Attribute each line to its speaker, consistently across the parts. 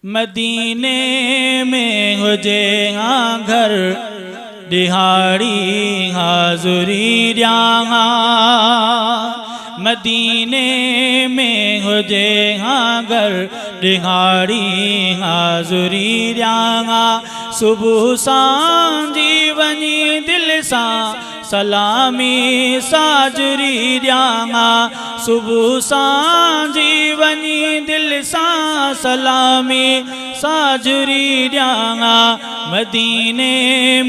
Speaker 1: मदीने में हुजे हाँ घर दिहाड़ी हाज़ुरी ॾियां मदीने में हुजे हाँ घर दिहाड़ी हाज़ुरी ॾियां सुबुह सांझी वञी दिल सां सलामी साजुरी ॾियां सुबुह सांझी वञी दिल सां सलामी साजुरी ॾियां मदीने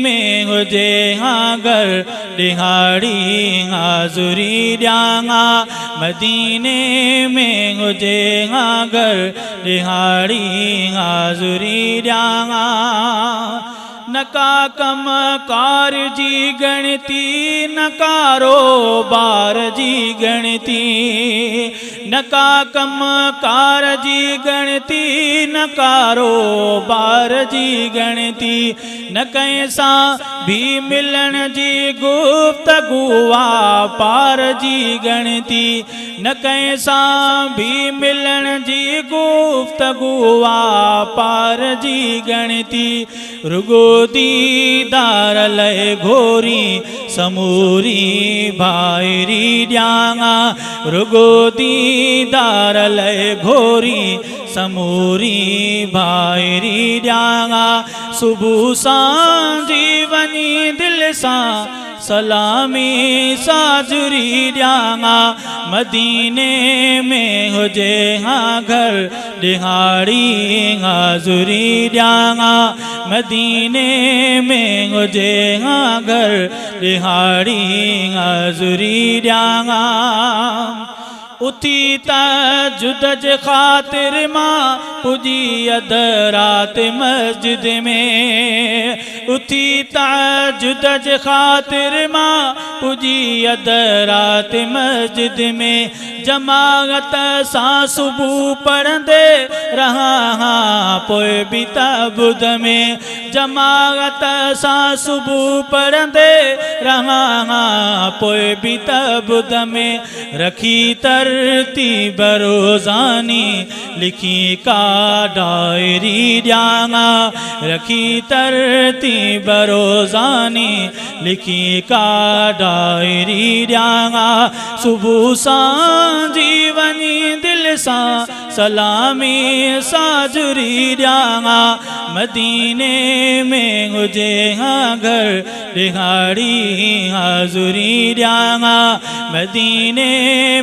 Speaker 1: में हुजे हाँ घर दिहाड़ी हाज़ुरी ॾियां मदीने में हुजे हाँ घर दिहाड़ी हाज़ुरी ॾियां नका कम कार जी गणती न कारोबार जी गणती नका कम कार जी गणती न कारोबार जी गणती न कंहिंसां भी मिलण जी गुफ्तगू वापार जी गणती न कंहिंसां भी मिलण जी गुफ्तगू वापार जी गणती रुगो दीदार लय घोरी समूरी भाईरी ॾियां रुगो दीदार लय घोरी समूरी भाईरी ॾियां सुबुह सांझी वञी दिल सां सलामी साजुरी ॾियां मदीने में हुजे हाँ घर दिहाड़ी हाज़ुरी ॾियां मदीने में हुजे हाँ घर दिहाड़ी हाज़ुरी ॾियां उथी तहज्जुद जे ख़ातिर मां पुजी अध रात मस्जिद में उथी तहज्जुद जे ख़ातिर मां पुजी अध रात मस्जिद में जमाअत सां सुबुह पढ़ंदे रहां पोइ बि तअब्बुद में जमाअत सां सुबुह पढ़ंदे रहां पोइ बि तअब्बुद में रखी तरतीब रोज़ानी लिखी का डायरी ॾियां रखी तरतीब रोज़ानी लिखी का डायरी ॾियां सुबुह सांझी वञी दिल सां सलामी साजुरी ॾियां मदीने में हुजे हाँ घर दिहाड़ी हाज़ुरी ॾियां मदीने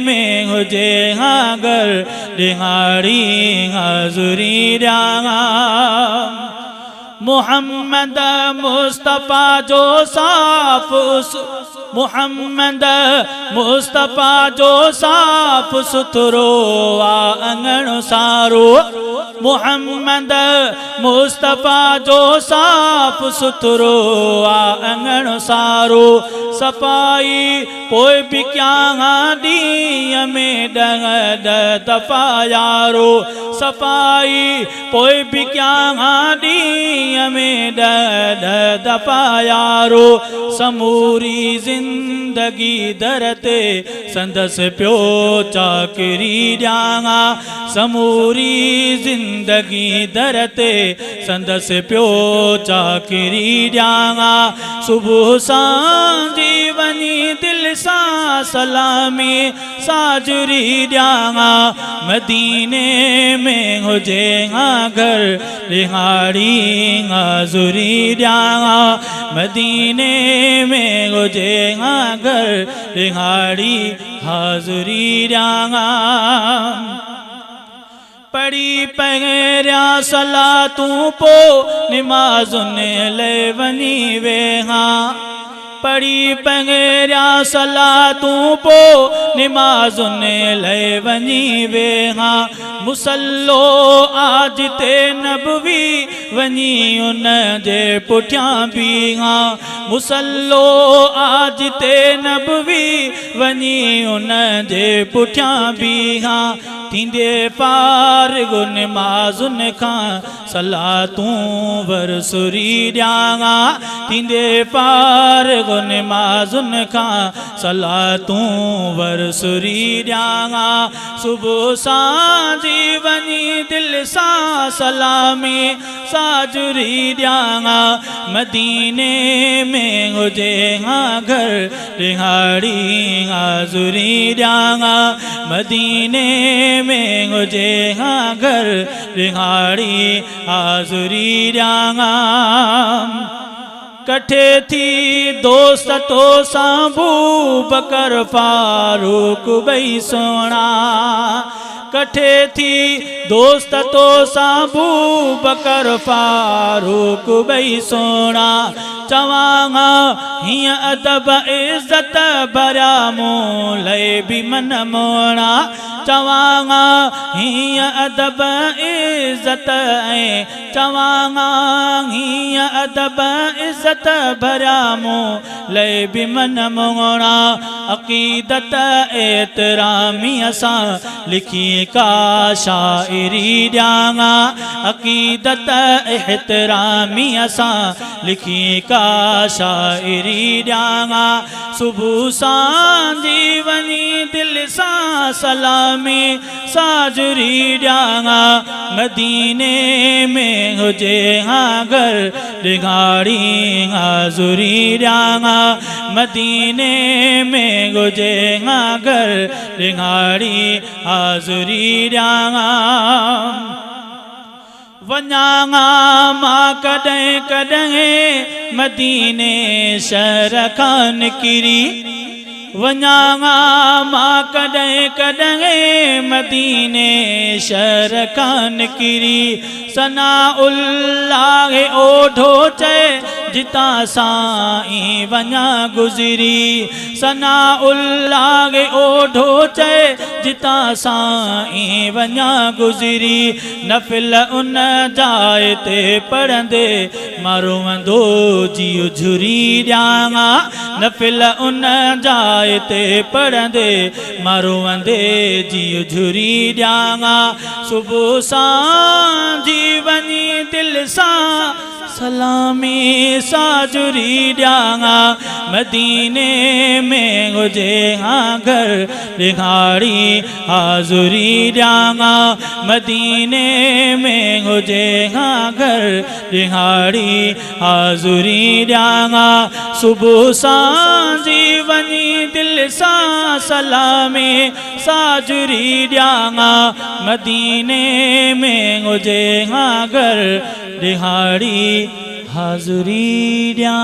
Speaker 1: में हुजे हाँ घर दिहाड़ी हाज़ुरी ॾियां मोहम्मद मुस्तफ़ा जो साफ़ मोहम्मद मुस्तफ़ा जो साफ़ सुथरो आ अंगण सारो मोहम्मद मुस्तफ़ा जो साफ़ सुथरो आ अंगण सारो सफ़ाई पोइ बि कयां ॾींहं में ॾह दफ़ा यारो सफ़ाई पोइ बि कयां ॾींहं में ॾह दफ़ा यारो समूरी ज़िंदगी दर ते संदसि पियो चाकरी ॾियां समूरी ज़िंदगी दर ते संदसि पियो चाकरी ॾियां सुबुह सांझी वञी दिल सां सलामी साजुरी ॾियां मदीने में हुजे हाँ घर दिहाड़ी हाज़ुरी ॾियां मदीने में हुजे हाँ घर दिहाड़ी हाज़ुरी ॾियां पढ़ी पहिरियां सलातूं पोइ निमाज़ुनि लाइ वञी वेहां पढ़ी पहिरियां सलातूं पोइ निमाज़ुनि लाइ वञी वेहां मुसल्लो आज ते नबवी वञी उन जे पुठियां बीहां मुसल्लो आज ते नबवी वञी उन जे पुठियां बीहां थींदे फारिग़ निमाज़ुनि खां सलातूं वरसुरी ॾियां थींदे पार निमाज़ुन खां सलातूं वरसुरी ॾियां सुबुह सांझी वञी दिलि सां सलामी साजुरी ॾियां मदीने में हुजे हा घर रिहाड़ी हाज़ुरी ॾियां मदीने में हुजे हा घर रिहाड़ी हाज़ुरी ॾियां कठे थी दोस्त तो सांभू बकर फारूक ॿई सोणा कठे थी दोस्त तो सांभू बकर फारूक ॿई सोणा चवां हीअं अदब इज़त भरिया मूं लए बि मन मोणा चवां हीअं अदब इज़त ऐं चवां हीअं अदब इज़त भरिया मूं लए बि मन मोणा अक़ीदत एतिरामी असां लिखी का शाइरी ॾियां अक़ीदत एतिरामी असां लिखी का शाइरी ॾियां सुबुह सांझी वञी दिलि सां सलामी साजुरी ॾियां मदीने में हुजे हा घर रिहाड़ी हाज़ुरी ॾियां मदीने में हुजे हा घर रिहाड़ी हाज़ुरी ॾियां वञां मां कॾहिं कॾहिं मदीने शहर खां निकिरी वञां मां कॾहिं कॾहिं मदीने शहर खां निकिरी सना उल्लाह ओढो चए जितां साईं वञा गुज़री सना उल्लाह ओढो चए जितां साईं वञा गुज़री नफ़िल उन जाइ ते पढ़ंदे मारो वंदो जियो झुरी ॾियां नफ़िल उन जाइ ते पढ़ंदे मारो वंदे जियो झुरी ॾियां सुबुह सांझी वञी दिलि सां सलामी साजुरी ॾियां मदीने में हुजे हा घर रिहाड़ी हाज़ुरी ॾियां मदीने में हुजे हा घर रिहाड़ी हाज़ुरी ॾियां सुबुह सांझी वञी दिलि सां सलामी साजुरी ॾियां मदीने में हुजे हा घर रिहाड़ी हाज़ुरी ॾियां